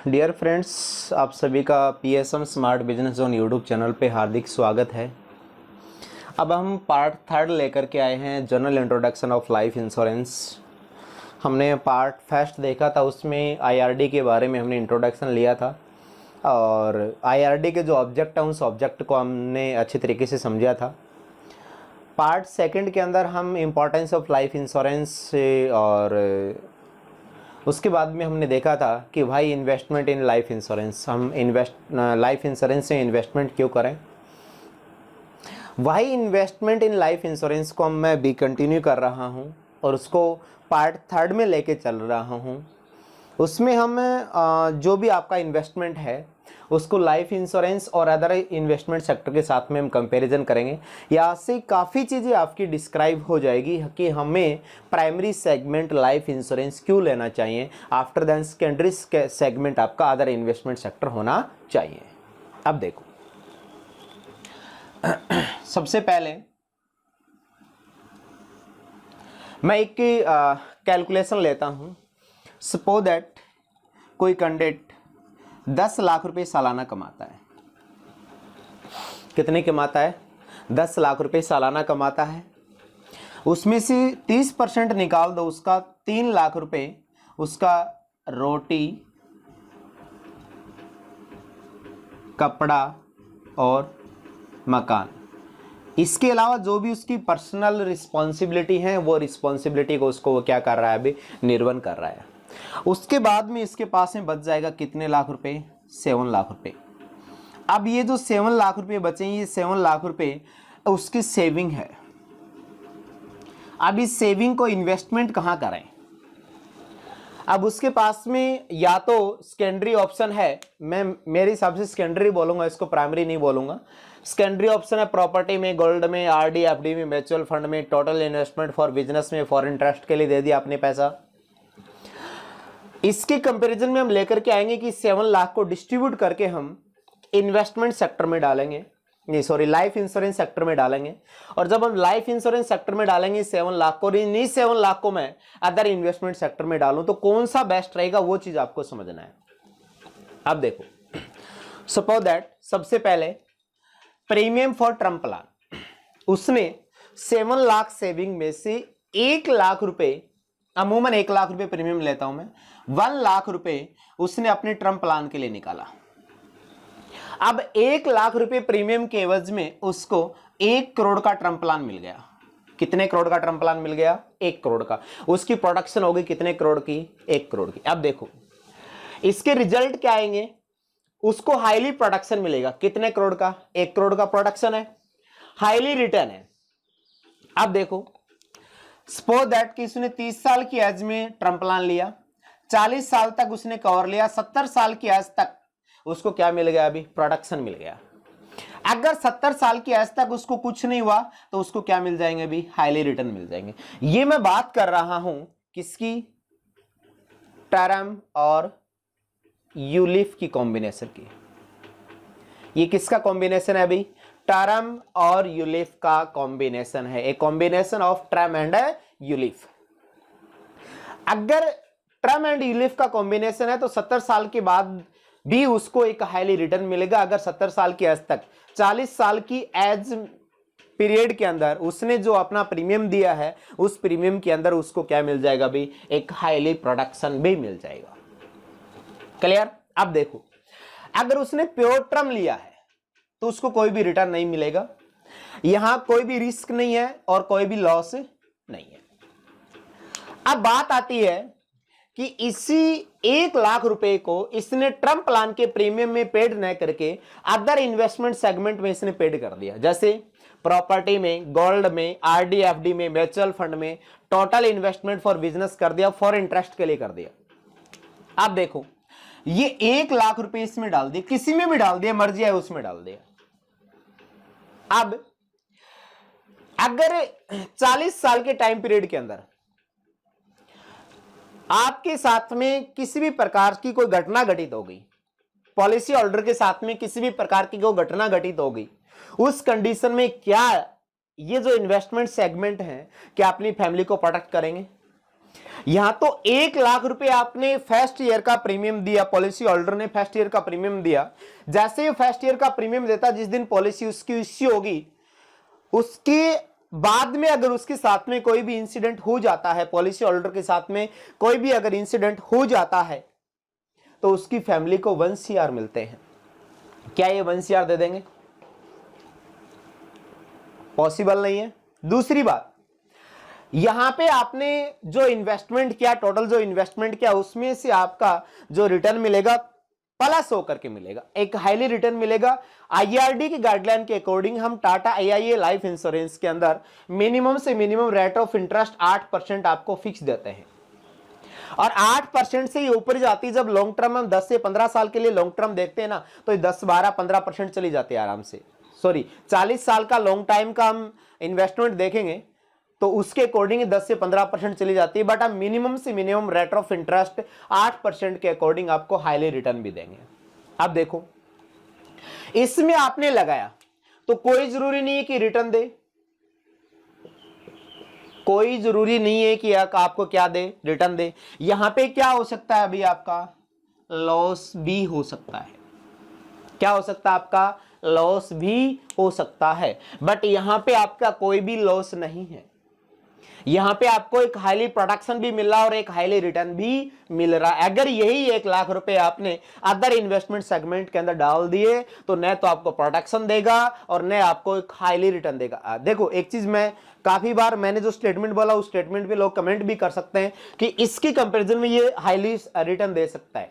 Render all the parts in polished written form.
Dear friends, आप सभी का PSM smart business zone YouTube channel पे हार्दिक स्वागत है। अब हम पार्ट थर्ड लेकर के आए हैं, general introduction of life insurance. हमने पार्ट फर्स्ट देखा था, उसमें आईआरडी के बारे में हमने इंट्रोडक्शन लिया था और आईआरडी के जो ऑब्जेक्ट हैं उस ऑब्जेक्ट को हमने अच्छी तरीके से समझा था। पार्ट सेकंड के अंदर हम इम्पोर्टेंस ऑफ लाइफ इंश्योरेंस और उसके बाद में हमने देखा था कि भाई इन्वेस्टमेंट इन लाइफ इंश्योरेंस, हम लाइफ इंश्योरेंस से इन्वेस्टमेंट क्यों करें। वही इन्वेस्टमेंट इन लाइफ इंश्योरेंस को मैं भी कंटिन्यू कर रहा हूं और उसको पार्ट थर्ड में लेके चल रहा हूं। उसमें हम जो भी आपका इन्वेस्टमेंट है उसको लाइफ इंश्योरेंस और अदर इन्वेस्टमेंट सेक्टर के साथ में हम कंपैरिजन करेंगे। यहाँ से काफ़ी चीज़ें आपकी डिस्क्राइब हो जाएगी कि हमें प्राइमरी सेगमेंट लाइफ इंश्योरेंस क्यों लेना चाहिए, आफ्टर दैन सेकेंडरी सेगमेंट आपका अदर इन्वेस्टमेंट सेक्टर होना चाहिए। अब देखो, सबसे पहले मैं एक कैलकुलेशन लेता हूँ। सपोज दैट कोई कैंडिडेट 10 लाख रुपए सालाना कमाता है। कितने कमाता है? 10 लाख रुपए सालाना कमाता है। उसमें से 30% निकाल दो, उसका 3 लाख रुपए उसका रोटी, कपड़ा और मकान। इसके अलावा जो भी उसकी पर्सनल रिस्पॉन्सिबिलिटी है वो रिस्पॉन्सिबिलिटी को उसको वो क्या कर रहा है, अभी निर्वहन कर रहा है। उसके बाद में इसके पास में बच जाएगा कितने लाख रुपए? 7 लाख रुपए। अब ये जो 7 लाख रुपए बचे, ये 7 लाख रुपए उसकी सेविंग है। अब इस सेविंग को इन्वेस्टमेंट कहाँ करें? अब उसके पास में या तो सेकेंडरी ऑप्शन है, मैं मेरे हिसाब से सेकेंडरी बोलूंगा, इसको प्राइमरी नहीं बोलूंगा। सेकेंडरी ऑप्शन है प्रॉपर्टी में, गोल्ड में, आरडी एफडी में, म्यूचुअल फंड में, टोटल इन्वेस्टमेंट फॉर बिजनेस में, फॉर इंटरेस्ट के लिए दे दिया आपने पैसा। इसके कंपैरिजन में हम लेकर के आएंगे कि 7 लाख को डिस्ट्रीब्यूट करके हम इन्वेस्टमेंट सेक्टर में डालेंगे, नहीं सॉरी लाइफ इंश्योरेंस सेक्टर में डालेंगे। और जब हम लाइफ इंश्योरेंस सेक्टर में डालेंगे 7 लाख को, नहीं 7 लाख को मैं अदर इन्वेस्टमेंट सेक्टर में डालूं तो कौन सा बेस्ट रहेगा वो चीज आपको समझना है। अब देखो, सपोज दैट सबसे पहले प्रीमियम फॉर टर्म प्लान, उसने 7 लाख सेविंग में से 1 लाख रुपए, अमूमन 1 लाख रुपए प्रीमियम लेता हूं मैं, 1 लाख रुपए उसने अपने टर्म प्लान के लिए निकाला। अब 1 लाख रुपए प्रीमियम के एवज में उसको 1 करोड़ का टर्म प्लान मिल गया। कितने करोड़ का टर्म प्लान मिल गया? 1 करोड़ का। उसकी प्रोडक्शन होगी कितने करोड़ की? 1 करोड़ की। अब देखो इसके रिजल्ट क्या आएंगे? उसको हाईली प्रोडक्शन मिलेगा। कितने करोड़ का? 1 करोड़ का प्रोडक्शन है, हाईली रिटर्न है। अब देखो, सपोज दैट कि उसने 30 साल की एज में टर्म प्लान लिया, 40 साल तक उसने कवर लिया, 70 साल की एज तक उसको क्या मिल गया? अभी प्रोडक्शन मिल गया। अगर 70 साल की एज तक उसको कुछ नहीं हुआ तो उसको क्या मिल जाएंगे? अभी हाईली रिटर्न मिल जाएंगे। ये मैं बात कर रहा हूं किसकी? टर्म और यूलिफ की कॉम्बिनेशन की। ये किसका कॉम्बिनेशन है? अभी टर्म और यूलिफ का कॉम्बिनेशन है, a combination of term and ULIP. अगर टर्म एंड यूलिफ का कॉम्बिनेशन है तो 70 साल के बाद भी उसको एक हाईली रिटर्न मिलेगा। अगर 70 साल की एज तक 40 साल की एज पीरियड के अंदर उसने जो अपना प्रीमियम दिया है उस प्रीमियम के अंदर उसको क्या मिल जाएगा? भी एक हाईली प्रोडक्शन भी मिल जाएगा। क्लियर? अब देखो, अगर उसने प्योर टर्म लिया है तो उसको कोई भी रिटर्न नहीं मिलेगा, यहां कोई भी रिस्क नहीं है और कोई भी लॉस नहीं है। अब बात आती है कि इसी 1 लाख रुपए को इसने टर्म प्लान के प्रीमियम में पेड न करके अदर इन्वेस्टमेंट सेगमेंट में इसने पेड कर दिया, जैसे प्रॉपर्टी में, गोल्ड में, आरडी एफडी में, म्यूचुअल फंड में, टोटल इन्वेस्टमेंट फॉर बिजनेस कर दिया, फॉर इंटरेस्ट के लिए कर दिया। अब देखो, ये 1 लाख रुपए इसमें डाल दिए, किसी में भी डाल दिया, मर्जी है उसमें डाल दिया। अब अगर 40 साल के टाइम पीरियड के अंदर आपके साथ में किसी भी प्रकार की कोई घटना घटित हो गई, पॉलिसी होल्डर के साथ में किसी भी प्रकार की कोई घटना घटित हो गई, उस कंडीशन में क्या ये जो इन्वेस्टमेंट सेगमेंट है क्या अपनी फैमिली को प्रोटेक्ट करेंगे? यहां तो 1 लाख रुपए आपने फर्स्ट ईयर का प्रीमियम दिया, पॉलिसी होल्डर ने फर्स्ट ईयर का प्रीमियम दिया। जैसे ही फर्स्ट ईयर का प्रीमियम देता, जिस दिन पॉलिसी उसकी इश्यू होगी, उसके बाद में अगर उसके साथ में कोई भी इंसिडेंट हो जाता है, पॉलिसी होल्डर के साथ में कोई भी अगर इंसिडेंट हो जाता है, तो उसकी फैमिली को 1 CR मिलते हैं। क्या ये 1 CR दे देंगे? पॉसिबल नहीं है। दूसरी बात, यहां पे आपने जो इन्वेस्टमेंट किया, टोटल जो इन्वेस्टमेंट किया, उसमें से आपका जो रिटर्न मिलेगा प्लस होकर के मिलेगा, एक हाईली रिटर्न मिलेगा। आईआरडी की गाइडलाइन के अकॉर्डिंग हम टाटा आईआईए लाइफ इंश्योरेंस के अंदर मिनिमम से मिनिमम रेट ऑफ इंटरेस्ट 8% आपको फिक्स देते हैं, और 8% से ही ऊपर जाती है। जब लॉन्ग टर्म हम 10 से 15 साल के लिए लॉन्ग टर्म देखते हैं ना, तो 10, 12, 15% चली जाती है आराम से। सॉरी, 40 साल का लॉन्ग टाइम का हम इन्वेस्टमेंट देखेंगे तो उसके अकॉर्डिंग 10 से 15% चली जाती है, बट हम मिनिमम से मिनिमम रेट ऑफ इंटरेस्ट 8% के अकॉर्डिंग आपको हाईली रिटर्न भी देंगे। अब देखो, इसमें आपने लगाया तो कोई जरूरी नहीं है कि रिटर्न दे, कोई जरूरी नहीं है कि आपको क्या दे, रिटर्न दे। यहां पे क्या हो सकता है, अभी आपका लॉस भी हो सकता है। क्या हो सकता है? आपका लॉस भी हो सकता है, बट यहां पे आपका कोई भी लॉस नहीं है। यहां पे आपको एक हाईली प्रोडक्शन भी मिल रहा है और एक हाईली रिटर्न भी मिल रहा है। अगर यही 1 लाख रुपए आपने अदर इन्वेस्टमेंट सेगमेंट के अंदर डाल दिए, तो न तो आपको प्रोडक्शन देगा और न आपको एक हाईली रिटर्न देगा। देखो, एक चीज मैं काफी बार मैंने जो स्टेटमेंट बोला, उस स्टेटमेंट पे लोग कमेंट भी कर सकते हैं कि इसकी कंपेरिजन में ये हाईली रिटर्न दे सकता है।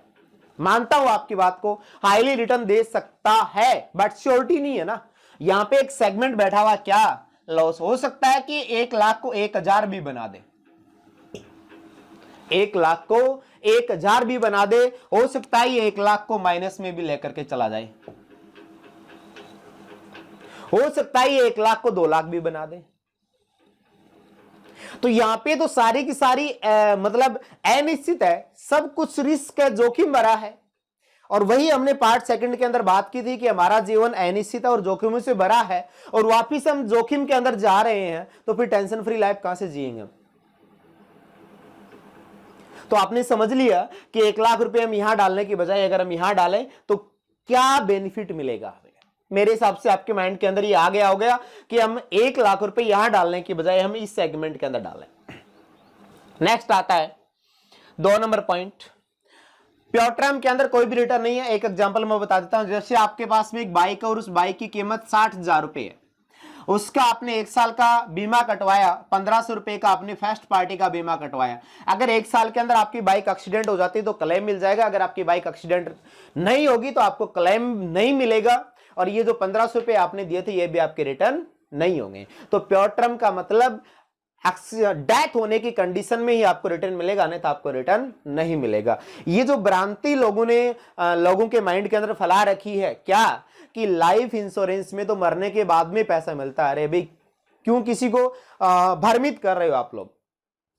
मानता हूं आपकी बात को, हाईली रिटर्न दे सकता है, बट श्योरिटी नहीं है ना। यहां पे एक सेगमेंट बैठा हुआ, क्या लॉस हो सकता है कि 1 लाख को 1,000 भी बना दे, 1 लाख को 1,000 भी बना दे। हो सकता है ये 1 लाख को माइनस में भी लेकर के चला जाए, हो सकता है ये 1 लाख को 2 लाख भी बना दे। तो यहां पे तो सारी की सारी मतलब अनिश्चित है, सब कुछ रिस्क है, जोखिम भरा है। और वही हमने पार्ट सेकंड के अंदर बात की थी कि हमारा जीवन अनिश्चित और जोखिमों से भरा है, और वापिस हम जोखिम के अंदर जा रहे हैं, तो फिर टेंशन फ्री लाइफ कहां से जिएंगे? तो आपने समझ लिया कि 1 लाख रुपए हम यहां डालने की बजाय अगर हम यहां डालें तो क्या बेनिफिट मिलेगा हमें। मेरे हिसाब से आपके माइंड के अंदर ये आ गया हो गया कि हम 1 लाख रुपए यहां डालने की बजाय हम इस सेगमेंट के अंदर डालें। नेक्स्ट आता है 2 नंबर पॉइंट, प्योर टर्म के अंदर कोई भी रिटर्न नहीं है। एक एग्जांपल मैं बता देता हूं, जैसे आपके पास में एक बाइक है और उस बाइक की कीमत 60,000 रुपए है, उसका आपने 1 साल का बीमा कटवाया, 1500 रुपए का आपने फर्स्ट पार्टी का बीमा कटवाया। अगर 1 साल के अंदर आपकी बाइक एक्सीडेंट हो जाती है तो क्लेम मिल जाएगा, अगर आपकी बाइक एक्सीडेंट नहीं होगी तो आपको क्लेम नहीं मिलेगा, और ये जो 1500 रुपए आपने दिए थे ये भी आपके रिटर्न नहीं होंगे। तो प्योर टर्म का मतलब डेथ होने की कंडीशन में ही आपको रिटर्न मिलेगा, नहीं तो आपको रिटर्न नहीं मिलेगा। ये जो भ्रांति लोगों के माइंड के अंदर फैला रखी है, क्या कि लाइफ इंश्योरेंस में तो मरने के बाद में पैसा मिलता है। अरे भाई, क्यों किसी को भ्रमित कर रहे हो आप लोग?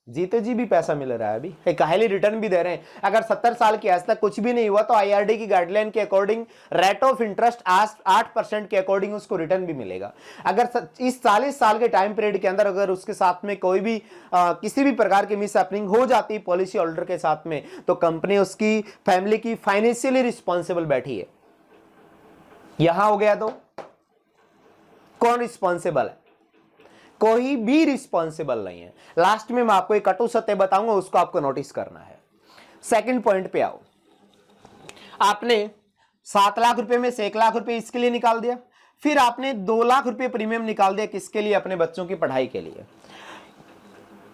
जीते जी भी पैसा मिल रहा है, अभी एक हाईली रिटर्न भी दे रहे हैं। अगर 70 साल की आज तक कुछ भी नहीं हुआ तो आईआरडी की गाइडलाइन के अकॉर्डिंग रेट ऑफ इंटरेस्ट 8% के अकॉर्डिंग उसको रिटर्न भी मिलेगा। अगर इस 40 साल के टाइम पीरियड के अंदर अगर उसके साथ में कोई भी किसी भी प्रकार की मिसहैपनिंग हो जाती है पॉलिसी होल्डर के साथ में, तो कंपनी उसकी फैमिली की फाइनेंशियली रिस्पॉन्सिबल बैठी है। यहां हो गया तो कौन रिस्पॉन्सिबल है? कोई भी रिस्पॉन्सिबल नहीं है। लास्ट में मैं आपको एक कटु सत्य बताऊंगा, उसको आपको नोटिस करना है। सेकंड पॉइंट पे आओ, आपने 7 लाख रुपए में से 1 लाख रुपए इसके लिए निकाल दिया, फिर आपने 2 लाख रुपए प्रीमियम निकाल दिया, किसके लिए? अपने बच्चों की पढ़ाई के लिए।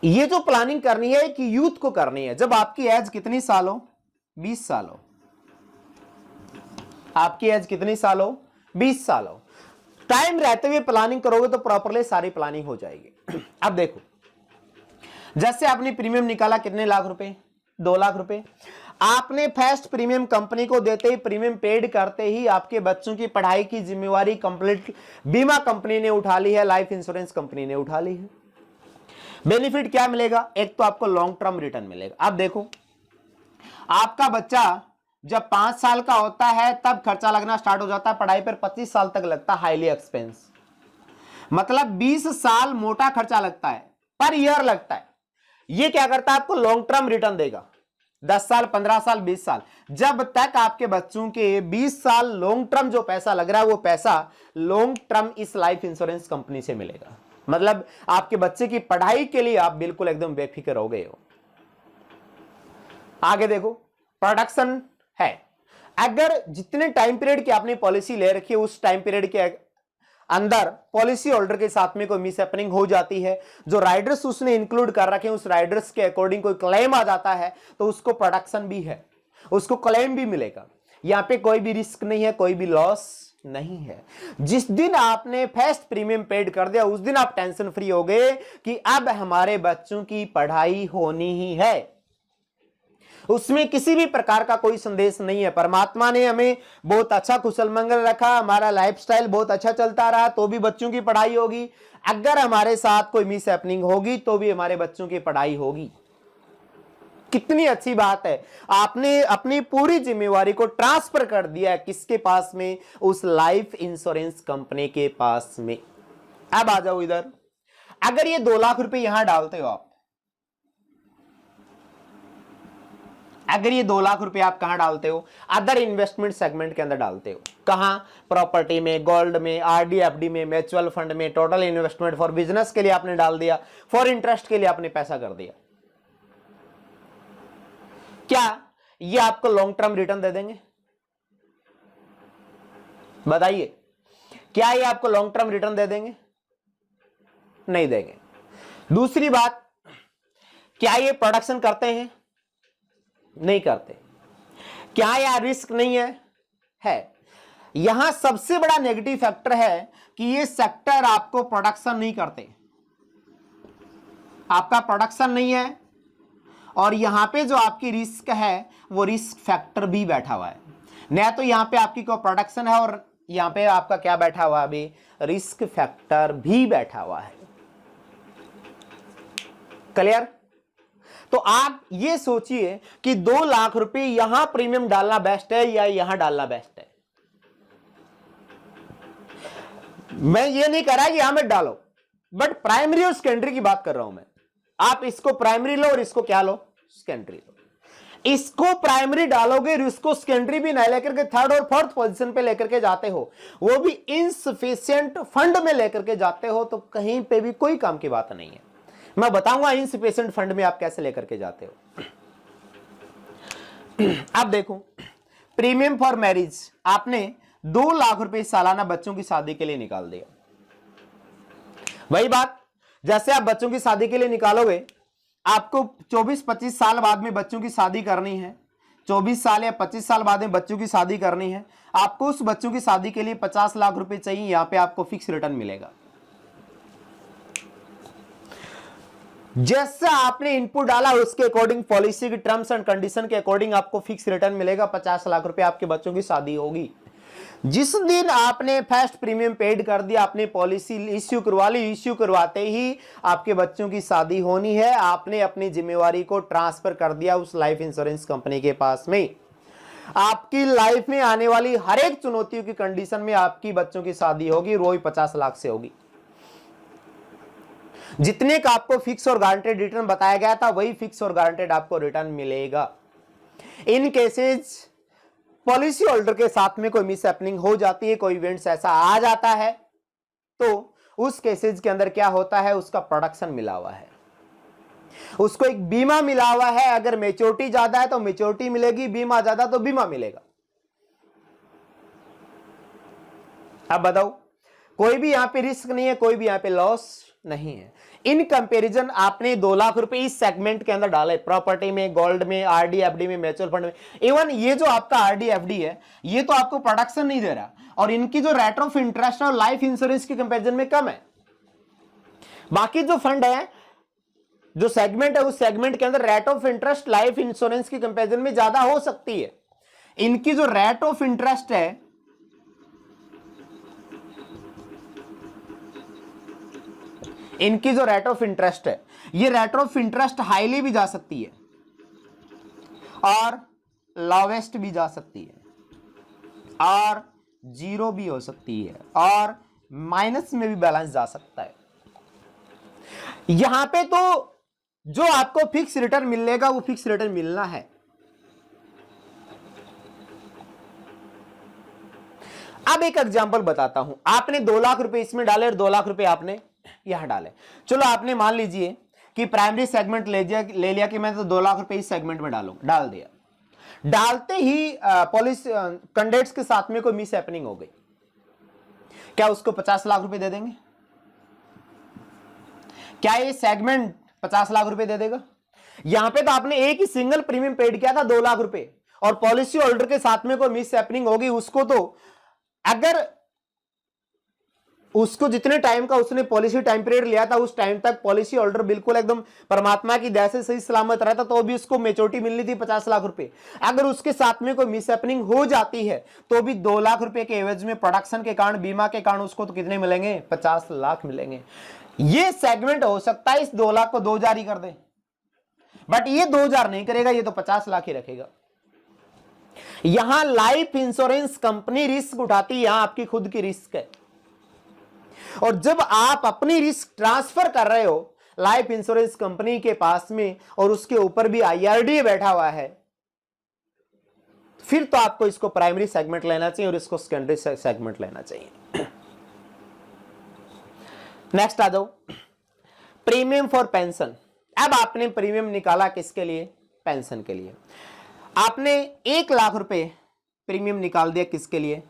ये जो प्लानिंग करनी है कि यूथ को करनी है, जब आपकी एज कितनी साल हो? 20 साल हो। आपकी एज कितनी साल हो? 20 साल हो। टाइम रहते हुए प्लानिंग करोगे तो प्रॉपरली सारी प्लानिंग हो जाएगी। अब देखो, जैसे आपने प्रीमियम निकाला कितने लाख रुपए? 2 लाख रुपए। आपने फर्स्ट प्रीमियम कंपनी को देते ही, प्रीमियम पेड करते ही आपके बच्चों की पढ़ाई की जिम्मेवारी कंप्लीट बीमा कंपनी ने उठा ली है, लाइफ इंश्योरेंस कंपनी ने उठा ली है। बेनिफिट क्या मिलेगा? एक तो आपको लॉन्ग टर्म रिटर्न मिलेगा। अब देखो, आपका बच्चा जब 5 साल का होता है तब खर्चा लगना स्टार्ट हो जाता है, पढ़ाई पर 25 साल तक लगता है हाईली एक्सपेंस, मतलब 20 साल मोटा खर्चा लगता है, पर ईयर लगता है। ये क्या करता है, आपको लॉन्ग टर्म रिटर्न देगा, 10 साल, 15 साल, 20 साल, जब तक आपके बच्चों के 20 साल लॉन्ग टर्म जो पैसा लग रहा है वो पैसा लॉन्ग टर्म इस लाइफ इंश्योरेंस कंपनी से मिलेगा। मतलब आपके बच्चे की पढ़ाई के लिए आप बिल्कुल एकदम बेफिक्र हो गए हो। आगे देखो, प्रोडक्शन है, अगर जितने टाइम पीरियड की आपने पॉलिसी ले रखी है उस टाइम पीरियड के अंदर पॉलिसी होल्डर के साथ में कोई मिस हैपनिंग हो जाती है, जो राइडर्स उसने इंक्लूड कर रखे हैं उस राइडर्स के अकॉर्डिंग कोई क्लेम आ जाता है तो उसको प्रोडक्शन भी है, उसको क्लेम भी मिलेगा। यहां पे कोई भी रिस्क नहीं है, कोई भी लॉस नहीं है। जिस दिन आपने फर्स्ट प्रीमियम पेड कर दिया उस दिन आप टेंशन फ्री हो गए कि अब हमारे बच्चों की पढ़ाई होनी ही है। उसमें किसी भी प्रकार का कोई संदेश नहीं है। परमात्मा ने हमें बहुत अच्छा कुशल मंगल रखा, हमारा लाइफस्टाइल बहुत अच्छा चलता रहा तो भी बच्चों की पढ़ाई होगी, अगर हमारे साथ कोई मिस हैपनिंग होगी तो भी हमारे बच्चों की पढ़ाई होगी। कितनी अच्छी बात है, आपने अपनी पूरी जिम्मेवारी को ट्रांसफर कर दिया है किसके पास में, उस लाइफ इंश्योरेंस कंपनी के पास में। अब आ जाओ इधर, अगर ये 2 लाख रुपए यहां डालते हो आप, अगर ये 2 लाख रुपए आप कहां डालते हो, अदर इन्वेस्टमेंट सेगमेंट के अंदर डालते हो, कहां, प्रॉपर्टी में, गोल्ड में, आरडी एफडी में, म्यूचुअल फंड में, टोटल इन्वेस्टमेंट फॉर बिजनेस के लिए आपने डाल दिया, फॉर इंटरेस्ट के लिए आपने पैसा कर दिया, क्या ये आपको लॉन्ग टर्म रिटर्न दे देंगे? बताइए, क्या ये आपको लॉन्ग टर्म रिटर्न दे देंगे? नहीं देंगे। दूसरी बात, क्या ये प्रोडक्शन करते हैं? नहीं करते। क्या यह रिस्क नहीं है? है। यहां सबसे बड़ा नेगेटिव फैक्टर है कि ये सेक्टर आपको प्रोडक्शन नहीं करते, आपका प्रोडक्शन नहीं है, और यहां पे जो आपकी रिस्क है वो रिस्क फैक्टर भी बैठा हुआ है। न तो यहां पे आपकी कोई प्रोडक्शन है और यहां पे आपका क्या बैठा हुआ है, अभी रिस्क फैक्टर भी बैठा हुआ है। क्लियर? तो आप ये सोचिए कि 2 लाख रुपए यहां प्रीमियम डालना बेस्ट है या यहां डालना बेस्ट है। मैं ये नहीं कह रहा कि यहां मत डालो, बट प्राइमरी और सेकेंडरी की बात कर रहा हूं मैं। आप इसको प्राइमरी लो और इसको क्या लो, सेकेंडरी लो। इसको प्राइमरी डालोगे और इसको सेकेंडरी भी नहीं लेकर के थर्ड और फोर्थ पोजीशन पे लेकर के जाते हो, वो भी इनसफिशिएंट फंड में लेकर के जाते हो, तो कहीं पे भी कोई काम की बात नहीं है। मैं बताऊंगा इनसफिशिएंट फंड में आप कैसे लेकर के जाते हो। अब देखो, प्रीमियम फॉर मैरिज आपने 2 लाख रुपए सालाना बच्चों की शादी के लिए निकाल दिया। वही बात, जैसे आप बच्चों की शादी के लिए निकालोगे, आपको 24-25 साल बाद में बच्चों की शादी करनी है, 24 साल या 25 साल बाद में बच्चों की शादी करनी है, आपको उस बच्चों की शादी के लिए 50 लाख रुपए चाहिए, यहां पे आपको फिक्स रिटर्न मिलेगा। जैसा आपने इनपुट डाला उसके अकॉर्डिंग पॉलिसी की टर्म्स एंड कंडीशन के अकॉर्डिंग आपको फिक्स रिटर्न मिलेगा। 50 लाख रुपए आपके बच्चों की शादी होगी। जिस दिन आपने फर्स्ट प्रीमियम पेड कर दिया, आपने पॉलिसी इश्यू करवा ली, इश्यू करवाते ही आपके बच्चों की शादी होनी है, आपने अपनी जिम्मेवारी को ट्रांसफर कर दिया उस लाइफ इंश्योरेंस कंपनी के पास में। आपकी लाइफ में आने वाली हर एक चुनौतियों की कंडीशन में आपकी बच्चों की शादी होगी, वो ही 50 लाख से होगी। जितने का आपको फिक्स और गारंटेड रिटर्न बताया गया था वही फिक्स और गारंटेड आपको रिटर्न मिलेगा। इन केसेज पॉलिसी होल्डर के साथ में कोई मिस हैपनिंग हो जाती है, कोई इवेंट्स ऐसा आ जाता है, तो उस केसेज के अंदर क्या होता है, उसका प्रोडक्शन मिला हुआ है, उसको एक बीमा मिला हुआ है। अगर मैच्योरिटी ज्यादा है तो मैच्योरिटी मिलेगी, बीमा ज्यादा तो बीमा मिलेगा। अब बताओ, कोई भी यहां पे रिस्क नहीं है, कोई भी यहां पे लॉस नहीं है। इन कंपैरिजन आपने 2 लाख रुपए इस सेगमेंट के अंदर डाले, प्रॉपर्टी में, गोल्ड में, आरडी एफडी में, म्यूचुअल फंड में। इवन ये जो आपका आरडी एफडी है ये तो आपको प्रोडक्शन नहीं दे रहा, और इनकी जो रेट ऑफ इंटरेस्ट है लाइफ इंश्योरेंस के कंपैरिजन में कम है। बाकी जो फंड है, जो सेगमेंट है, उस सेगमेंट के अंदर rate of interest life insurance के कंपैरिजन में ज्यादा हो सकती है। इनकी जो रेट ऑफ इंटरेस्ट है, इनकी जो रेट ऑफ इंटरेस्ट है, ये रेट ऑफ इंटरेस्ट हाईली भी जा सकती है और लोवेस्ट भी जा सकती है, और जीरो भी हो सकती है, और माइनस में भी बैलेंस जा सकता है। यहां पे तो जो आपको फिक्स रिटर्न मिलेगा वो फिक्स रिटर्न मिलना है। अब एक एग्जांपल बताता हूं, आपने 2 लाख रुपए इसमें डाले और 2 लाख रुपए आपने यहां डाले। चलो आपने मान लीजिए कि प्राइमरी सेगमेंट ले लिया कि मैं तो 2 लाख रुपए इस सेगमेंट में डाल दिया। डालते ही पुलिस कैंडिडेट्स के साथ में कोई मिस हैपनिंग हो गई, क्या उसको 50 लाख रुपए दे देंगे? क्या ये सेगमेंट 50 लाख रुपए दे देगा? यहां पे तो आपने एक ही सिंगल प्रीमियम पेड किया था 2 लाख रुपए, और पॉलिसी होल्डर के साथ में कोई मिस हैपनिंग होगी, उसको तो अगर उसको जितने टाइम का उसने पॉलिसी टाइम पीरियड लिया था उस टाइम तक पॉलिसी होल्डर बिल्कुल एकदम परमात्मा की दया से सही सलामत रहता तो भी उसको मेच्योरिटी मिलनी थी 50 लाख रुपए। अगर उसके साथ में कोई मिस हैपनिंग हो जाती है तो भी 2 लाख रुपए के एवज में प्रोडक्शन के कारण, बीमा के कारण उसको तो कितने मिलेंगे? 50 लाख मिलेंगे। ये सेगमेंट हो सकता है इस 2 लाख को 2000 ही कर दे, बट ये 2000 नहीं करेगा, ये तो 50 लाख ही रखेगा। यहां लाइफ इंश्योरेंस कंपनी रिस्क उठाती है, यहां आपकी खुद की रिस्क है। और जब आप अपनी रिस्क ट्रांसफर कर रहे हो लाइफ इंश्योरेंस कंपनी के पास में और उसके ऊपर भी आईआरडी बैठा हुआ है, फिर तो आपको इसको प्राइमरी सेगमेंट लेना चाहिए और इसको सेकेंडरी सेगमेंट लेना चाहिए। नेक्स्ट आ जाओ, प्रीमियम फॉर पेंशन। अब आपने प्रीमियम निकाला किसके लिए? पेंशन के लिए। आपने 1 लाख रुपए प्रीमियम निकाल दिया, किसके लिए?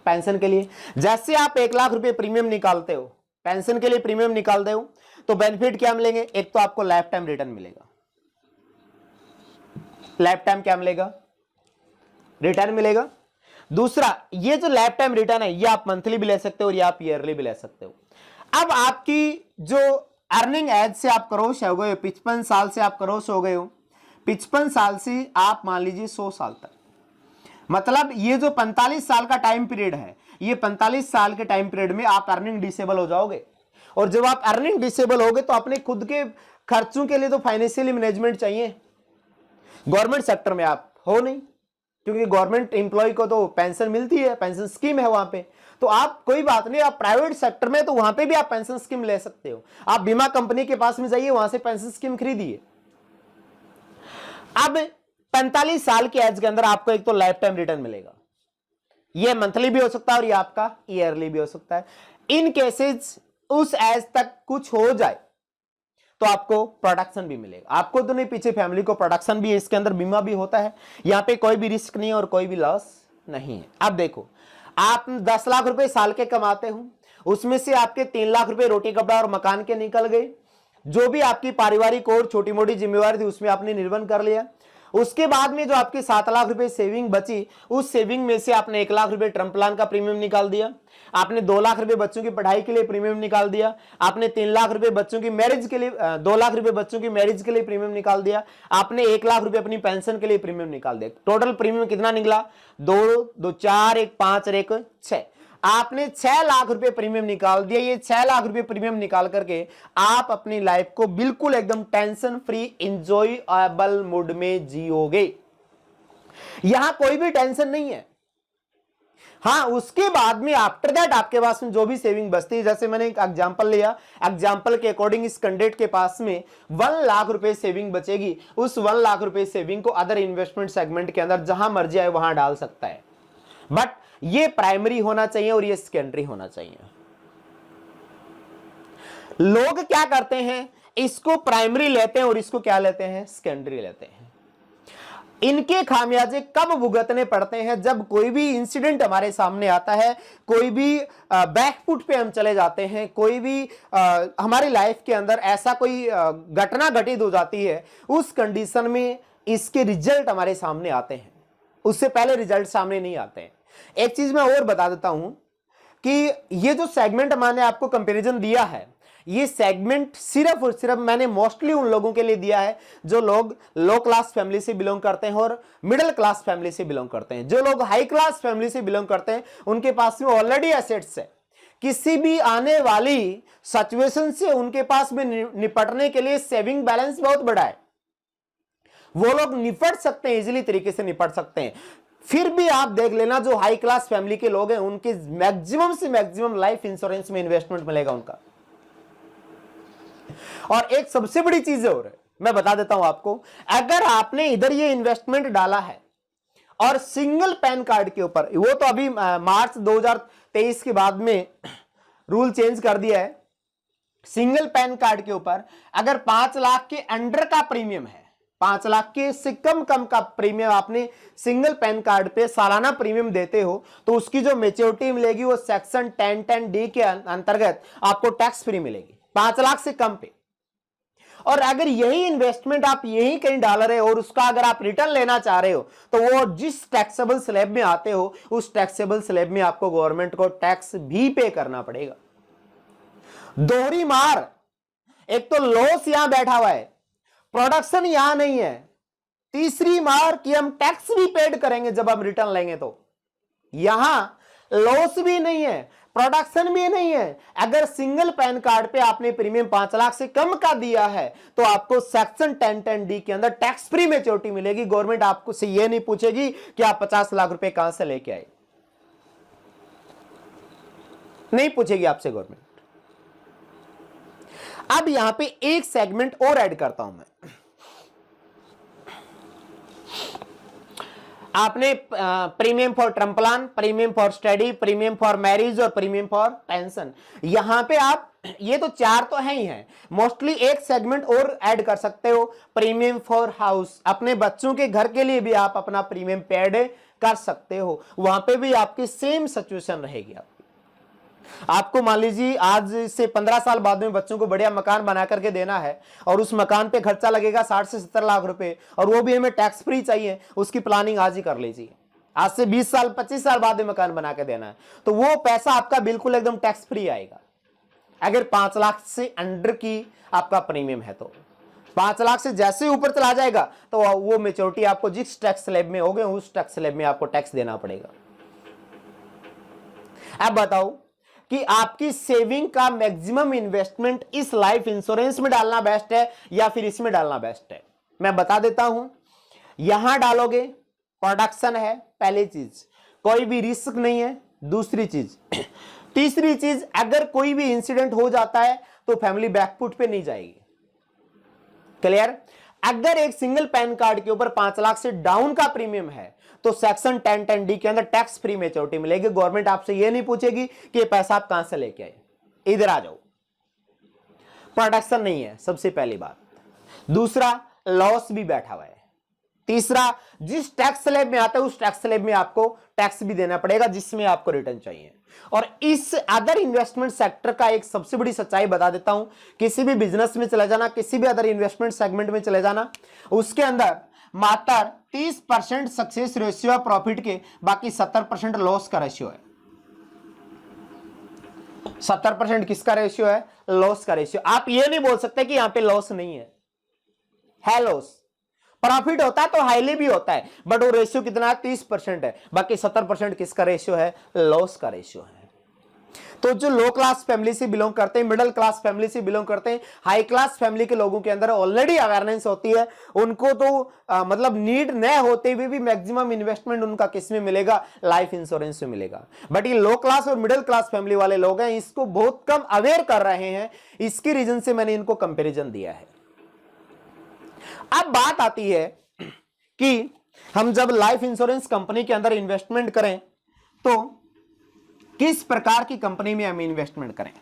पेंशन के लिए। जैसे आप 1 लाख रुपए प्रीमियम निकालते हो, पेंशन के लिए प्रीमियम निकालते हो, तो बेनिफिट क्या मिलेंगे? एक तो आपको लाइफ टाइम रिटर्न मिलेगा। लाइफ टाइम क्या मिलेगा? रिटर्न मिलेगा। दूसरा, ये जो लाइफ टाइम रिटर्न है ये आप मंथली भी ले सकते हो और ये आप ईयरली भी ले सकते हो। अब आपकी जो अर्निंग एज से आप क्रॉस हो गए हो, 55 साल से आप क्रॉस हो गए हो, 55 साल से आप मान लीजिए 100 साल तक, मतलब ये जो 45 साल का टाइम पीरियड है, ये 45 साल के टाइम पीरियड में आप अर्निंग डिसेबल हो जाओगे। और जब आप अर्निंग डिसेबल होगे तो अपने खुद के खर्चों के लिए तो फाइनेंशियली मैनेजमेंट चाहिए। गवर्नमेंट सेक्टर में आप हो नहीं, क्योंकि गवर्नमेंट एम्प्लॉय को तो पेंशन मिलती है, पेंशन स्कीम है वहां पे, तो आप कोई बात नहीं, आप प्राइवेट सेक्टर में तो वहां पे भी आप पेंशन स्कीम ले सकते हो। आप बीमा कंपनी के पास में जाइए, वहां से पेंशन स्कीम खरीदिए। अब 45 साल की एज के अंदर आपको एक तो लाइफ टाइम रिटर्न मिलेगा, ये मंथली भी हो सकता है और ये आपका ईयरली भी हो सकता है। इन केसेस उस एज तक कुछ हो जाए तो आपको प्रोडक्शन भी मिलेगा। आपको तो नहीं, पीछे फैमिली को प्रोडक्शन भी है, इसके अंदर बीमा भी होता है। यहां पे कोई भी रिस्क नहीं है और कोई भी लॉस नहीं है। अब देखो, आप 10 लाख रुपए साल के कमाते हो, उसमें से आपके 3 लाख रुपए रोटी कपड़ा और मकान के निकल गए, जो भी आपकी पारिवारिक और छोटी मोटी जिम्मेवारी थी उसमें आपने निर्वहन कर लिया। उसके बाद में जो आपके 7 लाख रुपए सेविंग बची, उस सेविंग में से आपने 1 लाख रुपए टर्म प्लान का प्रीमियम निकाल दिया, आपने 2 लाख रुपए बच्चों की पढ़ाई के लिए प्रीमियम निकाल दिया, आपने 3 लाख रुपए बच्चों की मैरिज के लिए, 2 लाख रुपए बच्चों की मैरिज के लिए प्रीमियम निकाल दिया, आपने 1 लाख रुपए अपनी पेंशन के लिए प्रीमियम निकाल दिया। टोटल प्रीमियम कितना निकला? 2 2 4 1 5 और 1 6। आपने 6 लाख रुपए प्रीमियम निकाल दिया। ये 6 लाख रुपए प्रीमियम निकाल करके आप अपनी लाइफ को बिल्कुल एकदम टेंशन फ्री, एंजॉयबल मूड में जियोगे। यहां कोई भी टेंशन नहीं है। हाँ, उसके बाद में आफ्टर दैट आपके पास में जो भी सेविंग बचती है, जैसे मैंने एक एग्जांपल लिया, एग्जांपल के अकॉर्डिंग इस कैंडिडेट के पास में 1 लाख रुपए सेविंग बचेगी। उस 1 लाख रुपए सेविंग को अदर इन्वेस्टमेंट सेगमेंट के अंदर जहां मर्जी आए वहां डाल सकता है, बट ये प्राइमरी होना चाहिए और ये सेकेंडरी होना चाहिए। लोग क्या करते हैं, इसको प्राइमरी लेते हैं और इसको क्या लेते हैं? सेकेंडरी लेते हैं। इनके खामियाजे कब भुगतने पड़ते हैं? जब कोई भी इंसिडेंट हमारे सामने आता है, कोई भी बैकफुट पे हम चले जाते हैं, कोई भी हमारी लाइफ के अंदर ऐसा कोई घटना घटित हो जाती है, उस कंडीशन में इसके रिजल्ट हमारे सामने आते हैं, उससे पहले रिजल्ट सामने नहीं आते हैं। एक चीज मैं और बता देता हूं कि ये जो सेगमेंट मैंने आपको कंपैरिजन दिया है, ये सेगमेंट सिर्फ और सिर्फ मैंने मोस्टली उन लोगों के लिए दिया है जो लोग लो क्लास फैमिली से बिलोंग करते हैं और मिडिल क्लास फैमिली से बिलोंग करते हैं। जो लोग हाई क्लास फैमिली से बिलोंग करते हैं उनके पास में ऑलरेडी एसेट्स है, किसी भी आने वाली सिचुएशन से उनके पास में निपटने के लिए सेविंग बैलेंस बहुत बड़ा है, वो लोग निपट सकते हैं, इजीली तरीके से निपट सकते हैं। फिर भी आप देख लेना, जो हाई क्लास फैमिली के लोग हैं उनके मैक्सिमम से मैक्सिमम लाइफ इंश्योरेंस में इन्वेस्टमेंट मिलेगा उनका। और एक सबसे बड़ी चीज और है, मैं बता देता हूं आपको, अगर आपने इधर ये इन्वेस्टमेंट डाला है और सिंगल पैन कार्ड के ऊपर, वो तो अभी मार्च 2023 के बाद में रूल चेंज कर दिया है, सिंगल पैन कार्ड के ऊपर अगर 5 लाख के अंडर का प्रीमियम है, 5 लाख के से कम का प्रीमियम आपने सिंगल पैन कार्ड पे सालाना प्रीमियम देते हो, तो उसकी जो मेच्योरिटी मिलेगी वो सेक्शन 10(10)(d) के अंतर्गत आपको टैक्स फ्री मिलेगी 5 लाख से कम पे। और अगर यही इन्वेस्टमेंट आप यही कहीं डाल रहे हो और उसका अगर आप रिटर्न लेना चाह रहे हो, तो वो जिस टैक्सेबल स्लैब में आते हो उस टैक्सेबल स्लैब में आपको गवर्नमेंट को टैक्स भी पे करना पड़ेगा। दोहरी मार, एक तो लॉस यहां बैठा हुआ है, प्रोडक्शन यहां नहीं है, तीसरी मार कि हम टैक्स भी पेड करेंगे जब हम रिटर्न लेंगे, तो यहां लॉस भी नहीं है, प्रोडक्शन भी नहीं है। अगर सिंगल पैन कार्ड पे आपने प्रीमियम 5 लाख से कम का दिया है तो आपको सेक्शन 10(10)(d) के अंदर टैक्स फ्री मेच्योरिटी मिलेगी। गवर्नमेंट आपको से ये नहीं पूछेगी कि आप 50 लाख रुपए कहां से लेके आए, नहीं पूछेगी आपसे गवर्नमेंट। अब यहां पे एक सेगमेंट और ऐड करता हूं मैं, आपने premium for term plan, premium for study, premium for marriage और प्रीमियम फॉर पेंशन, यहां पे आप ये तो 4 तो है ही है, मोस्टली एक सेगमेंट और ऐड कर सकते हो, प्रीमियम फॉर हाउस, अपने बच्चों के घर के लिए भी आप अपना प्रीमियम पेड कर सकते हो, वहां पे भी आपकी सेम सिचुएशन रहेगी। आपको मान लीजिए आज से 15 साल बाद में बच्चों को बढ़िया मकान बना करके देना है और उस मकान पे खर्चा लगेगा 60 से 70 लाख रुपए, और वो भी हमें टैक्स फ्री चाहिए, उसकी प्लानिंग आज ही कर लीजिए। आज से 20 साल 25 साल बाद में मकान बना के देना है, तो वो पैसा आपका बिल्कुल एकदम टैक्स फ्री आएगा। अगर 5 लाख से अंडर की आपका प्रीमियम है, तो 5 लाख से जैसे ऊपर चला जाएगा तो वो मेच्योरिटी आपको जिस टैक्स स्लैब में होगे उस टैक्स स्लैब में आपको टैक्स देना पड़ेगा। अब बताओ कि आपकी सेविंग का मैक्सिमम इन्वेस्टमेंट इस लाइफ इंश्योरेंस में डालना बेस्ट है या फिर इसमें डालना बेस्ट है। मैं बता देता हूं, यहां डालोगे प्रोडक्शन है, पहली चीज, कोई भी रिस्क नहीं है, दूसरी चीज, तीसरी चीज, अगर कोई भी इंसिडेंट हो जाता है तो फैमिली बैकफुट पे नहीं जाएगी। क्लियर? अगर एक सिंगल पैन कार्ड के ऊपर 5 लाख से डाउन का प्रीमियम है तो सेक्शन 10(10)(d) के अंदर टैक्स फ्री मेच्योरिटी मिलेगी। गवर्नमेंट आपसे यह नहीं पूछेगी कि ये पैसा आप कहां से लेके आए, इधर आ जाओ। प्रोडक्शन नहीं है, सबसे पहली बात। दूसरा, लॉस भी बैठा हुआ है। तीसरा, जिस टैक्स स्लैब में आता है उस टैक्स स्लैब में आपको टैक्स भी देना पड़ेगा जिसमें आपको रिटर्न चाहिए। और इस अदर इन्वेस्टमेंट सेक्टर का एक सबसे बड़ी सच्चाई बता देता हूं, किसी भी बिजनेस में चले जाना, किसी भी अदर इन्वेस्टमेंट सेगमेंट में चले जाना, उसके अंदर मात्र 30% सक्सेस रेशियो है प्रॉफिट के, बाकी 70% लॉस का रेशियो है। 70% किसका रेशियो है? लॉस का रेशियो। आप ये नहीं बोल सकते कि यहां पे लॉस नहीं है लॉस। प्रॉफिट होता है तो हाईली भी होता है, बट वो रेशियो कितना है? 30% है, बाकी 70% किसका रेशियो है? लॉस का रेशियो है। तो जो लो क्लास फैमिली से बिलोंग करते हैं, मिडिल क्लास फैमिली से बिलोंग करते हैं, हाई क्लास फैमिली के लोगों के अंदर ऑलरेडी अवेयरनेस होती है, उनको तो मतलब नीड न होते हुए भी मैक्सिमम इन्वेस्टमेंट उनका किस में मिलेगा? लाइफ इंश्योरेंस में मिलेगा। बट ये लो क्लास और मिडिल क्लास फैमिली वाले लोग हैं, इसको बहुत कम अवेयर कर रहे हैं, इसकी रीजन से मैंने इनको कंपेरिजन दिया है। अब बात आती है कि हम जब लाइफ इंश्योरेंस कंपनी के अंदर इन्वेस्टमेंट करें तो किस प्रकार की कंपनी में हम इन्वेस्टमेंट करें।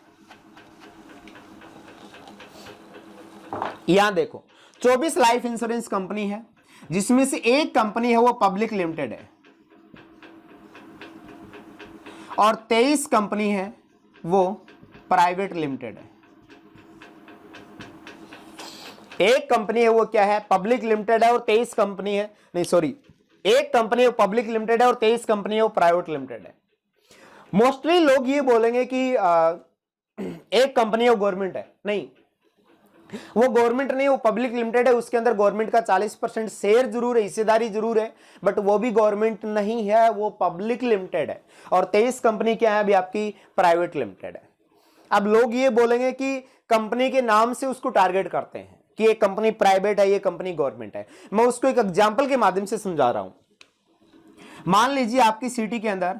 यहां देखो 24 लाइफ इंश्योरेंस कंपनी है, जिसमें से एक कंपनी है वो पब्लिक लिमिटेड है और 23 कंपनी है वो प्राइवेट लिमिटेड है। एक कंपनी है वो क्या है? पब्लिक लिमिटेड है और 23 कंपनी है, नहीं सॉरी, एक कंपनी है वो पब्लिक लिमिटेड है और 23 कंपनी है वो प्राइवेट लिमिटेड है। मोस्टली लोग ये बोलेंगे कि एक कंपनी है वो गवर्नमेंट है, नहीं, वो गवर्नमेंट नहीं, वो पब्लिक लिमिटेड है, उसके अंदर गवर्नमेंट का 40% शेयर जरूर है, हिस्सेदारी जरूर है, बट वो भी गवर्नमेंट नहीं है, वो पब्लिक लिमिटेड है। और 23 कंपनी क्या है? अभी आपकी प्राइवेट लिमिटेड है। अब लोग ये बोलेंगे कि कंपनी के नाम से उसको टारगेट करते हैं कि ये कंपनी प्राइवेट है, ये कंपनी गवर्नमेंट है। मैं उसको एक एग्जांपल के माध्यम से समझा रहा हूं। मान लीजिए आपकी सिटी के अंदर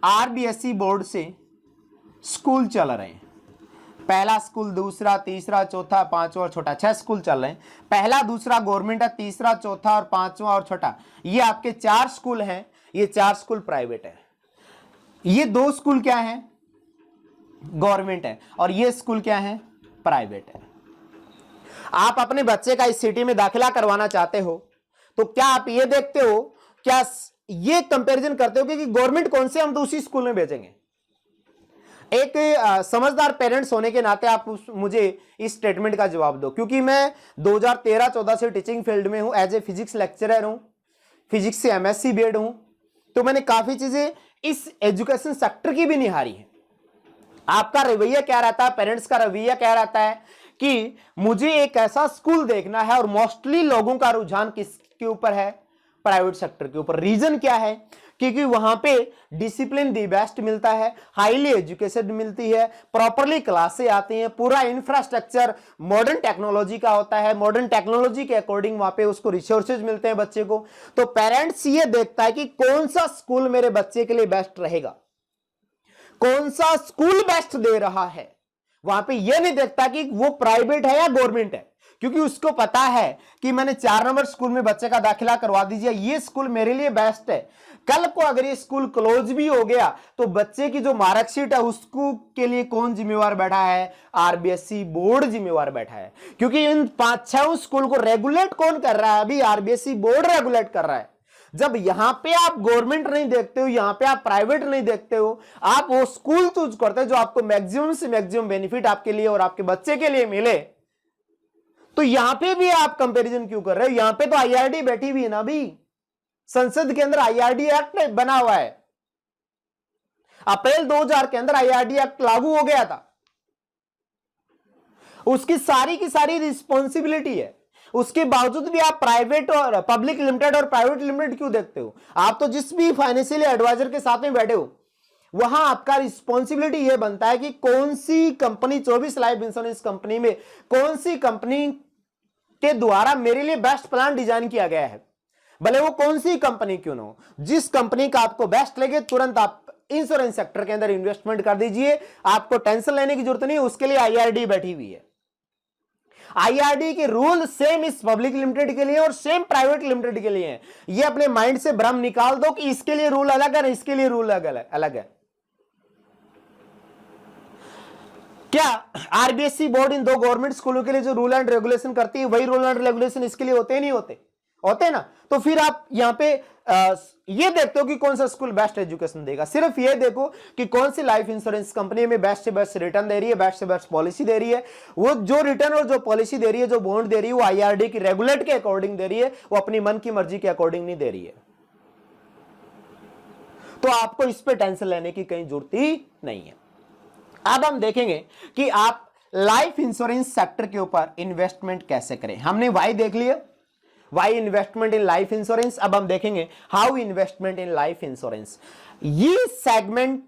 आरबीएसई बोर्ड से स्कूल चल रहे हैं, पहला स्कूल, दूसरा, तीसरा, चौथा, पांचवा और छोटा, 6 स्कूल चल रहे हैं। पहला दूसरा गवर्नमेंट है, तीसरा चौथा और पांचवा और छोटा, ये आपके 4 स्कूल हैं। ये 4 स्कूल प्राइवेट है। ये 2 स्कूल क्या है, गवर्नमेंट है, और ये स्कूल क्या है, प्राइवेट है। आप अपने बच्चे का इस सिटी में दाखिला करवाना चाहते हो तो क्या आप ये देखते हो, क्या ये कंपैरिजन करते हो कि गवर्नमेंट कौन से, हम तो उसी स्कूल में भेजेंगे। एक समझदार पेरेंट्स होने के नाते आप मुझे इस स्टेटमेंट का जवाब दो, क्योंकि मैं 2013-14 से टीचिंग फील्ड में हूं, एज ए फिजिक्स लेक्चरर हूं, फिजिक्स से MSc बीएड हूं, तो मैंने काफी चीजें इस एजुकेशन सेक्टर की भी निहारी है। आपका रवैया क्या रहता है, पेरेंट्स का रवैया क्या रहता है कि मुझे एक ऐसा स्कूल देखना है, और मोस्टली लोगों का रुझान किसके ऊपर है, प्राइवेट सेक्टर के ऊपर। रीजन क्या है, क्योंकि वहां पे डिसिप्लिन दी बेस्ट मिलता है, हाईली एजुकेशन मिलती है, प्रॉपरली क्लासें आती हैं, पूरा इंफ्रास्ट्रक्चर मॉडर्न टेक्नोलॉजी का होता है, मॉडर्न टेक्नोलॉजी के अकॉर्डिंग वहां पे उसको रिसोर्सेज मिलते हैं बच्चे को। तो पेरेंट्स ये देखता है कि कौन सा स्कूल मेरे बच्चे के लिए बेस्ट रहेगा, कौन सा स्कूल बेस्ट दे रहा है। वहां पे ये नहीं देखता कि वो प्राइवेट है या गवर्नमेंट है, क्योंकि उसको पता है कि मैंने 4 नंबर स्कूल में बच्चे का दाखिला करवा दीजिए, ये स्कूल मेरे लिए बेस्ट है। कल को अगर ये स्कूल क्लोज भी हो गया तो बच्चे की जो मार्कशीट है उसको के लिए कौन जिम्मेवार बैठा है, RBSE बोर्ड जिम्मेवार बैठा है। क्योंकि इन 5-6 स्कूल को रेगुलेट कौन कर रहा है, अभी RBSE बोर्ड रेगुलेट कर रहा है। जब यहां पे आप गवर्नमेंट नहीं देखते हो, यहां पे आप प्राइवेट नहीं देखते हो, आप वो स्कूल चूज करते हो जो आपको मैक्सिमम से मैक्सिमम बेनिफिट आपके लिए और आपके बच्चे के लिए मिले, तो यहां पे भी आप कंपैरिजन क्यों कर रहे हो। यहां पे तो IRD बैठी हुई है ना, अभी संसद के अंदर IRD एक्ट बना हुआ है, अप्रैल 2000 के अंदर IRD एक्ट लागू हो गया था, उसकी सारी की सारी रिस्पॉन्सिबिलिटी है। उसके बावजूद भी आप प्राइवेट और पब्लिक लिमिटेड और प्राइवेट लिमिटेड क्यों देखते हो। आप तो जिस भी फाइनेंशियल एडवाइजर के साथ में बैठे हो, वहां आपका रिस्पॉन्सिबिलिटी यह बनता है कि कौन सी कंपनी, 24 लाइफ इंश्योरेंस कंपनी में कौन सी कंपनी के द्वारा मेरे लिए बेस्ट प्लान डिजाइन किया गया है, भले वो कौन सी कंपनी क्यों ना हो। जिस कंपनी का आपको बेस्ट लगे तुरंत आप इंश्योरेंस सेक्टर के अंदर इन्वेस्टमेंट कर दीजिए, आपको टेंशन लेने की जरूरत नहीं, उसके लिए IRD बैठी हुई है। IRD के रूल सेम इस पब्लिक लिमिटेड के लिए और सेम प्राइवेट लिमिटेड के लिए है। ये अपने माइंड से भ्रम निकाल दो कि इसके लिए रूल अलग है, इसके लिए रूल अलग है। क्या RBSE बोर्ड इन 2 गवर्नमेंट स्कूलों के लिए जो रूल एंड रेगुलेशन करती है वही रूल एंड रेगुलेशन इसके लिए होते नहीं होते, होते ना। तो फिर आप यहां पे ये देखते हो कि कौन सा स्कूल बेस्ट एजुकेशन देगा। सिर्फ ये देखो कि कौन सी लाइफ इंश्योरेंस कंपनी में बेस्ट से बेस्ट रिटर्न दे रही है, बेस्ट से बेस्ट पॉलिसी दे रही है। वो जो रिटर्न और जो पॉलिसी दे रही है, जो बॉन्ड दे रही है, वो IRD की रेगुलेट के अकॉर्डिंग दे रही है, वो अपनी मन की मर्जी के अकॉर्डिंग नहीं दे रही है। तो आपको इस पे टेंशन लेने की कहीं जरूरत ही नहीं है। अब हम देखेंगे कि आप लाइफ इंश्योरेंस सेक्टर के ऊपर इन्वेस्टमेंट कैसे करें। हमने वाई देख लिया, why investment in life insurance. अब हम देखेंगे how investment in life insurance. ये सेगमेंट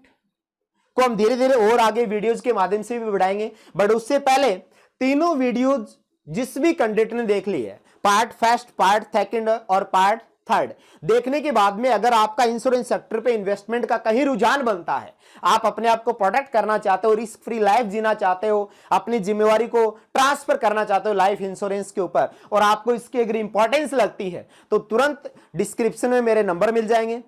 को हम धीरे धीरे और आगे वीडियोज के माध्यम से भी बढ़ाएंगे, बट उससे पहले तीनों वीडियोज जिस भी कैंडिडेट ने देख ली है, पार्ट फर्स्ट, पार्ट सेकंड और पार्ट थर्ड, देखने के बाद में अगर आपका इंश्योरेंस सेक्टर पे इन्वेस्टमेंट का कहीं रुझान बनता है, आप अपने आप को प्रोटेक्ट करना चाहते हो, रिस्क फ्री लाइफ जीना चाहते हो, अपनी जिम्मेवारी को ट्रांसफर करना चाहते हो लाइफ इंश्योरेंस के ऊपर, और आपको इसकी अगर इंपॉर्टेंस लगती है तो तुरंत डिस्क्रिप्शन में मेरे नंबर मिल जाएंगे।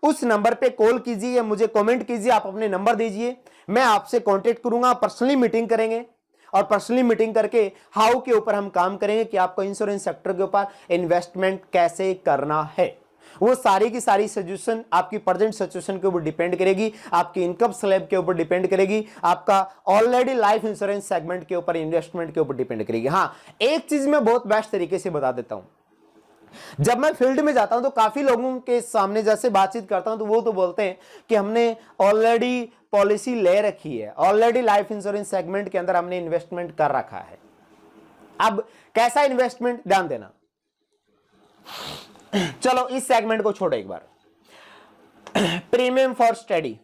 उस नंबर पे कॉल कीजिए या मुझे कमेंट कीजिए, आप अपने नंबर दीजिए, मैं आपसे कांटेक्ट करूंगा, पर्सनली मीटिंग करेंगे और पर्सनली मीटिंग करके हाउ के ऊपर हम काम करेंगे कि आपको इंश्योरेंस सेक्टर के ऊपर इन्वेस्टमेंट कैसे करना है। वो सारी की सारी सजेशन आपकी प्रेजेंट सिचुएशन के ऊपर डिपेंड करेगी, आपकी इनकम स्लैब के ऊपर डिपेंड करेगी, आपका ऑलरेडी लाइफ इंश्योरेंस सेगमेंट के ऊपर, इन्वेस्टमेंट के ऊपर डिपेंड करेगी। हाँ, एक चीज मैं बहुत बेस्ट तरीके से बता देता हूं, जब मैं फील्ड में जाता हूं तो काफी लोगों के सामने जैसे बातचीत करता हूं तो वो तो बोलते हैं कि हमने ऑलरेडी पॉलिसी ले रखी है, ऑलरेडी लाइफ इंश्योरेंस सेगमेंट के अंदर हमने इन्वेस्टमेंट कर रखा है। अब कैसा इन्वेस्टमेंट, ध्यान देना। चलो इस सेगमेंट को छोड़ो एक बार। Premium for study,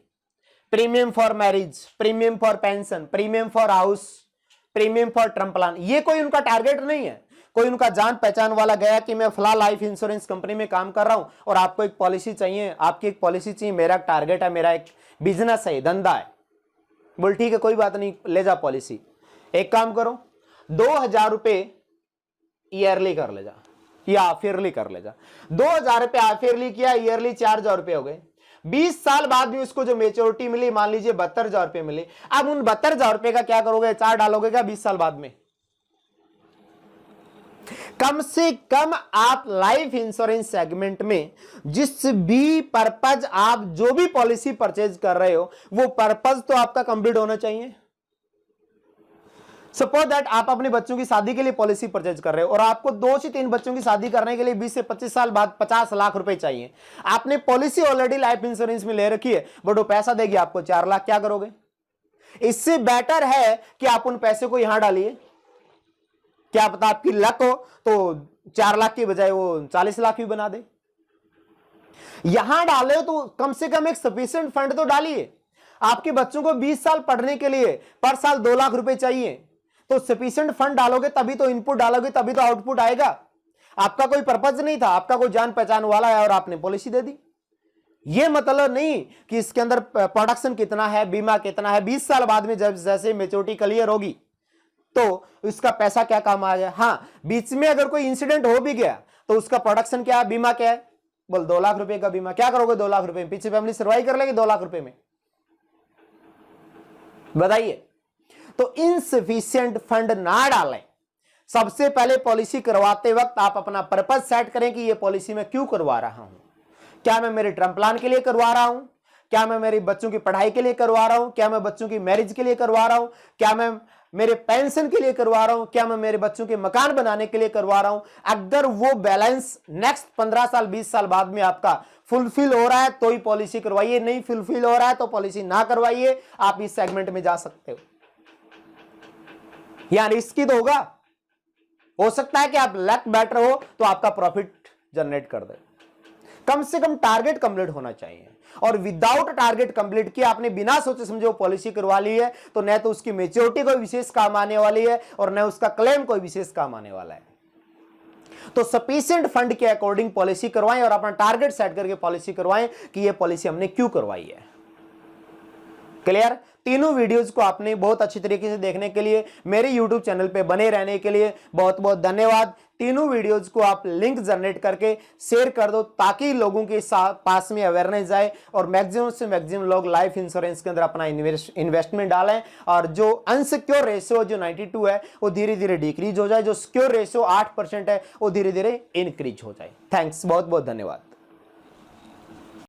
premium for marriage, premium for pension, premium for house, premium for term plan, ये कोई उनका टारगेट नहीं है। कोई उनका जान पहचान वाला गया कि मैं फला लाइफ इंश्योरेंस कंपनी में काम कर रहा हूं और आपको एक पॉलिसी चाहिए, आपकी एक पॉलिसी चाहिए, मेरा टारगेट है, मेरा एक बिजनेस है, धंधा है, बोल ठीक है कोई बात नहीं, ले जा पॉलिसी। एक काम करो, 2000 रुपए ईयरली कर ले जा या हाफ ईयरली कर ले जा। 2000 रुपए हाफ ईयरली किया, ईयरली 4000 रुपए हो गए। 20 साल बाद भी उसको जो मेच्योरिटी मिली, मान लीजिए 72,000 रुपए मिले। अब उन 72,000 रुपए का क्या करोगे, चार डालोगे क्या 20 साल बाद में? कम से कम आप लाइफ इंश्योरेंस सेगमेंट में जिस भी पर्पज, आप जो भी पॉलिसी परचेज कर रहे हो, वो पर्पज तो आपका कंप्लीट होना चाहिए। सपोज दैट आप अपने बच्चों की शादी के लिए पॉलिसी परचेज कर रहे हो और आपको 2 से 3 बच्चों की शादी करने के लिए 20 से 25 साल बाद 50 लाख रुपए चाहिए। आपने पॉलिसी ऑलरेडी लाइफ इंश्योरेंस में ले रखी है, बट वो पैसा देगी आपको 4 लाख, क्या करोगे? इससे बेटर है कि आप उन पैसे को यहां डालिए। क्या पता आपकी लक हो तो 4 लाख की बजाय वो 40 लाख भी बना दे। यहां डाले तो कम से कम एक सफिशिएंट फंड तो डालिए। आपके बच्चों को 20 साल पढ़ने के लिए पर साल 2 लाख रुपए चाहिए, तो सफिशिएंट फंड डालोगे तभी तो इनपुट डालोगे तभी तो आउटपुट आएगा। आपका कोई पर्पज नहीं था, आपका कोई जान पहचान वाला है और आपने पॉलिसी दे दी। यह मतलब नहीं कि इसके अंदर प्रोडक्शन कितना है, बीमा कितना है, 20 साल बाद में जब जैसे मेच्योरिटी क्लियर होगी तो इसका पैसा क्या काम आ जाए। हां, बीच में अगर कोई इंसिडेंट हो भी गया तो उसका प्रोडक्शन क्या है, बीमा क्या है, बोल 2 लाख रुपए का बीमा। क्या करोगे 2 लाख रुपए में? पीछे फैमिली सर्वाइव कर लेगी 2 लाख रुपए में? बताइए। तो इनसफिशिएंट फंड ना डालें। सबसे पहले पॉलिसी करवाते वक्त आप अपना पर्पज सेट करें कि ये पॉलिसी मैं क्यों करवा रहा हूं। क्या मैं मेरे टर्म प्लान के लिए करवा रहा हूं? क्या मैं मेरे बच्चों की पढ़ाई के लिए करवा रहा हूं? क्या मैं बच्चों की मैरिज के लिए करवा रहा हूं? क्या मैं मेरे पेंशन के लिए करवा रहा हूं? क्या मैं मेरे बच्चों के मकान बनाने के लिए करवा रहा हूं? अगर वो बैलेंस नेक्स्ट 15 साल 20 साल बाद में आपका फुलफिल हो रहा है तो ही पॉलिसी करवाइए, नहीं फुलफिल हो रहा है तो पॉलिसी ना करवाइए। आप इस सेगमेंट में जा सकते हो। या रिस्की तो होगा, हो सकता है कि आप लक बेटर हो तो आपका प्रॉफिट जनरेट कर दे। कम से कम टारगेट कंप्लीट होना चाहिए, और विदाउट टारगेट कंप्लीट किया आपने बिना सोचे समझे वो पॉलिसी करवा ली है तो न तो उसकी मैच्योरिटी कोई विशेष काम आने वाली है और न उसका क्लेम कोई विशेष काम आने वाला है। तो सफिशिएंट फंड के अकॉर्डिंग पॉलिसी करवाएं और अपना टारगेट सेट करके पॉलिसी करवाएं कि ये पॉलिसी हमने क्यों करवाई है। क्लियर? तीनों वीडियोस को आपने बहुत अच्छी तरीके से देखने के लिए, मेरे YouTube चैनल पे बने रहने के लिए बहुत बहुत धन्यवाद। तीनों वीडियोस को आप लिंक जनरेट करके शेयर कर दो ताकि लोगों के पास में अवेयरनेस जाए और मैक्सिमम से मैक्सिमम लोग लाइफ इंश्योरेंस के अंदर अपना इन्वेस्टमेंट डालें और जो अनसिक्योर रेशियो जो 92 है वो धीरे धीरे डिक्रीज हो जाए, जो सिक्योर रेशियो 8% है वो धीरे धीरे इंक्रीज हो जाए। थैंक्स, बहुत बहुत धन्यवाद।